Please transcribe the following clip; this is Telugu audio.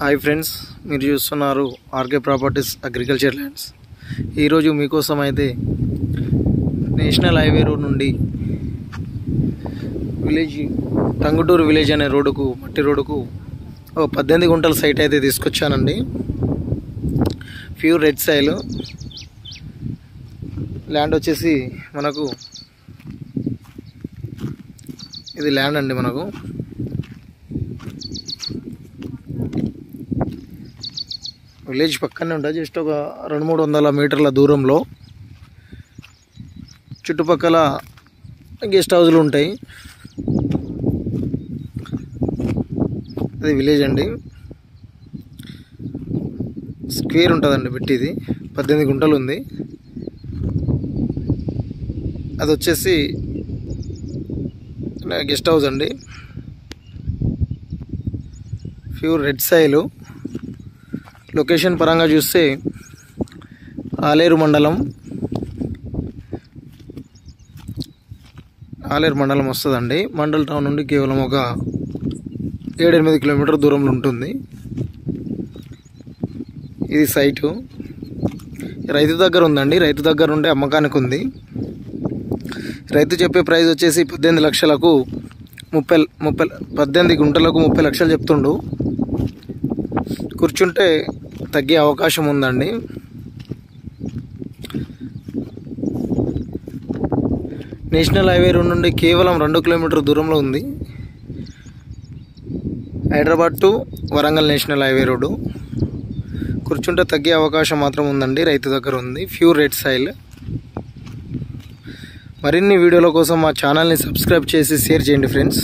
హాయ్ ఫ్రెండ్స్, మీరు చూస్తున్నారు ఆర్కే ప్రాపర్టీస్ అగ్రికల్చర్ ల్యాండ్స్. ఈరోజు మీకోసం అయితే నేషనల్ హైవే రోడ్ నుండి విలేజ్ టంగుటూరు విలేజ్ అనే రోడ్డుకు, మట్టి రోడ్డుకు 18 గుంటల సైట్ అయితే తీసుకొచ్చానండి. ప్యూర్ రెడ్ సాయిల్ ల్యాండ్ వచ్చేసి మనకు ఇది ల్యాండ్ అండి. మనకు విలేజ్ పక్కనే ఉంటుంది. జస్ట్ ఒక 200-300 మీటర్ల దూరంలో చుట్టుపక్కల గెస్ట్ హౌస్లు ఉంటాయి. అది విలేజ్ అండి. స్క్వేర్ ఉంటుందండి. పెట్టిది 18 గుంటలు ఉంది. అది వచ్చేసి గెస్ట్ హౌస్ అండి. Pure red soil. లొకేషన్ పరంగా చూస్తే ఆలేరు మండలం వస్తుందండి. మండల్ టౌన్ నుండి కేవలం ఒక 7-8 కిలోమీటర్ దూరంలో ఉంటుంది. ఇది సైటు రైతు దగ్గర ఉందండి. రైతు దగ్గర ఉండే అమ్మకానికి ఉంది. రైతు చెప్పే ప్రైస్ వచ్చేసి 18 లక్షలకు 18 గుంటలకు 30 లక్షలు చెప్తుండు. కూర్చుంటే తగ్గే అవకాశం ఉందండి. నేషనల్ హైవే రోడ్ నుండి కేవలం 2 కిలోమీటర్ దూరంలో ఉంది. Hyderabad to Warangal national highway road. కూర్చుంటే తగ్గే అవకాశం మాత్రం ఉందండి. రైతు దగ్గర ఉంది. Pure red soil. మరిన్ని వీడియోల కోసం మా ఛానల్ని సబ్స్క్రైబ్ చేసి షేర్ చేయండి ఫ్రెండ్స్.